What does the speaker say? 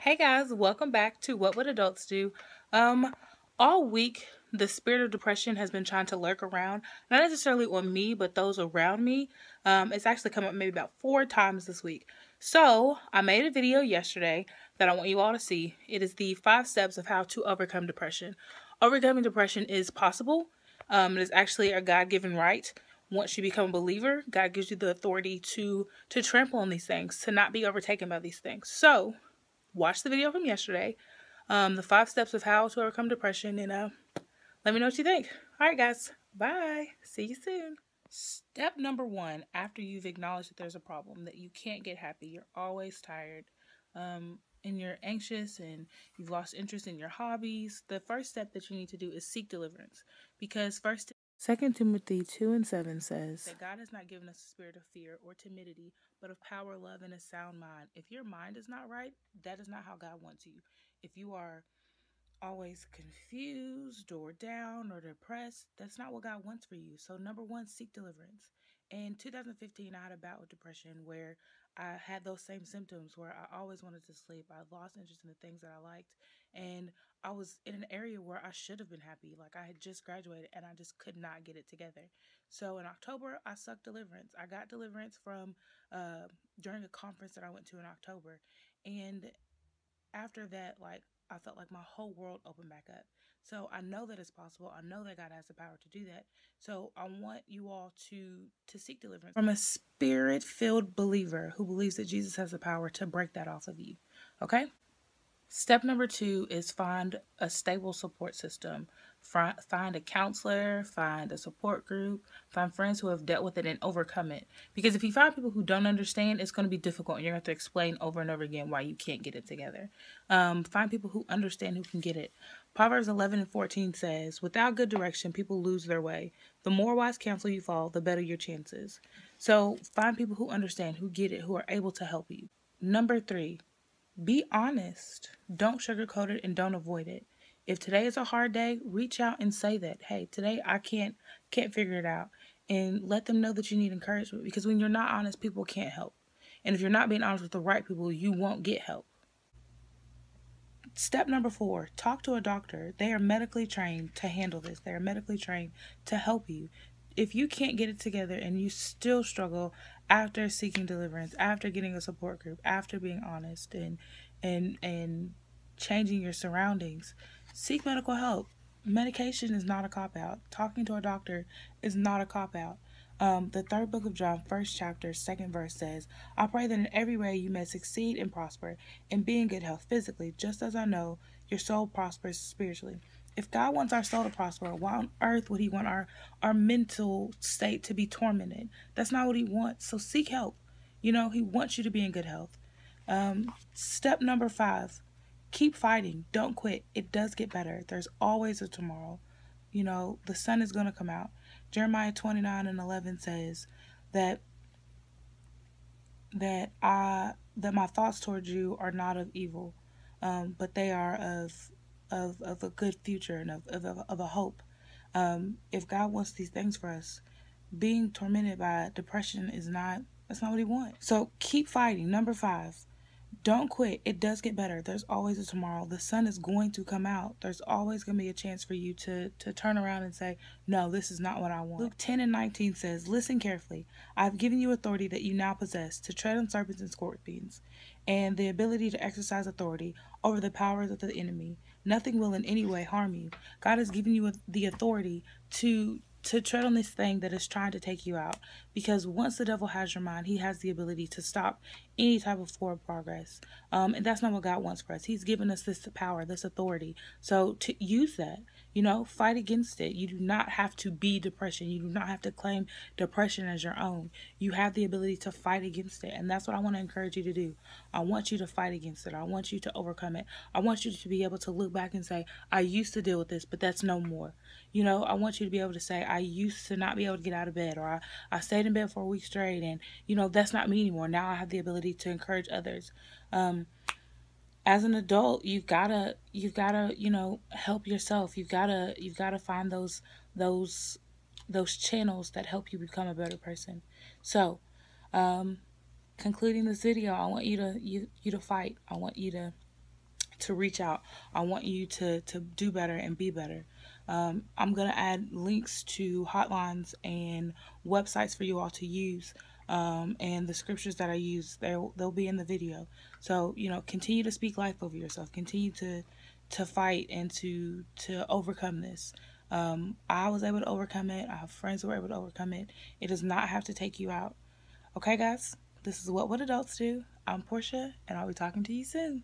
Hey guys, welcome back to What Would Adults Do? All week, the spirit of depression has been trying to lurk around, not necessarily on me, but those around me. It's actually come up maybe about 4 times this week. So, I made a video yesterday that I want you all to see. It is the 5 steps of how to overcome depression. Overcoming depression is possible. It is actually a God-given right. Once you become a believer, God gives you the authority to trample on these things, to not be overtaken by these things. So, watch the video from yesterday, the 5 steps of how to overcome depression, and let me know what you think. All right, guys. Bye. See you soon. Step number 1, after you've acknowledged that there's a problem, that you can't get happy, you're always tired, and you're anxious, and you've lost interest in your hobbies, the first step that you need to do is seek deliverance. Because 2 Timothy 2:7 says that God has not given us a spirit of fear or timidity, but of power, love, and a sound mind. If your mind is not right, that is not how God wants you. If you are always confused or down or depressed, that's not what God wants for you. So number 1, seek deliverance. In 2015, I had a bout with depression where I had those same symptoms where I always wanted to sleep. I lost interest in the things that I liked, and I was in an area where I should have been happy. Like, I had just graduated and I just could not get it together. So in October, I sought deliverance. I got deliverance from during a conference that I went to in October. And after that, I felt like my whole world opened back up. So I know that it's possible. I know that God has the power to do that. So I want you all to seek deliverance from a spirit-filled believer who believes that Jesus has the power to break that off of you. Okay? Step number 2 is find a stable support system. Find a counselor, find a support group, find friends who have dealt with it and overcome it. Because if you find people who don't understand, it's going to be difficult, and you're going to have to explain over and over again why you can't get it together. Find people who understand, who can get it. Proverbs 11:14 says, without good direction, people lose their way. The more wise counsel you follow, the better your chances. So find people who understand, who get it, who are able to help you. Number 3, be honest. Don't sugarcoat it and don't avoid it. If today is a hard day, reach out and say that, hey, today I can't figure it out. And let them know that you need encouragement, because when you're not honest, people can't help. And if you're not being honest with the right people, you won't get help. Step number 4, talk to a doctor. They are medically trained to handle this. They are medically trained to help you. If you can't get it together and you still struggle after seeking deliverance, after getting a support group, after being honest and changing your surroundings, seek medical help. Medication is not a cop-out. Talking to a doctor is not a cop-out. The 3rd book of John, 1st chapter, 2nd verse says, I pray that in every way you may succeed and prosper and be in good health physically, just as I know your soul prospers spiritually. If God wants our soul to prosper, why on earth would he want our mental state to be tormented? That's not what he wants. So seek help. He wants you to be in good health. Step number 5, keep fighting. Don't quit. It does get better. There's always a tomorrow. The sun is going to come out. Jeremiah 29:11 says that my thoughts towards you are not of evil, but they are of a good future and of a hope. If God wants these things for us, being tormented by depression that's not what he wants. So keep fighting. Number 5, don't quit. It does get better. There's always a tomorrow. The sun is going to come out. There's always going to be a chance for you to turn around and say, no, this is not what I want. Luke 10:19 says, listen carefully. I've given you authority that you now possess to tread on serpents and scorpions, and the ability to exercise authority over the powers of the enemy. Nothing will in any way harm you. God has given you the authority to tread on this thing that is trying to take you out. Because once the devil has your mind, he has the ability to stop any type of forward progress. And that's not what God wants for us. He's given us this power, this authority. So to use that, fight against it. You do not have to be depression. You do not have to claim depression as your own. You have the ability to fight against it. And that's what I want to encourage you to do. I want you to fight against it. I want you to overcome it. I want you to be able to look back and say, I used to deal with this, but that's no more. I want you to be able to say, I used to not be able to get out of bed, or I stayed in bed for a week straight, and that's not me anymore. Now I have the ability to encourage others. As an adult, you've gotta help yourself. You've gotta find those channels that help you become a better person. So concluding this video, I want you to fight. I want you to to reach out. I want you to do better and be better. I'm going to add links to hotlines and websites for you all to use. And the scriptures that I use, they'll be in the video. So, continue to speak life over yourself. Continue to fight and to overcome this. I was able to overcome it. I have friends who were able to overcome it. It does not have to take you out. Okay, guys? This is What Would Adults Do? I'm Portia, and I'll be talking to you soon.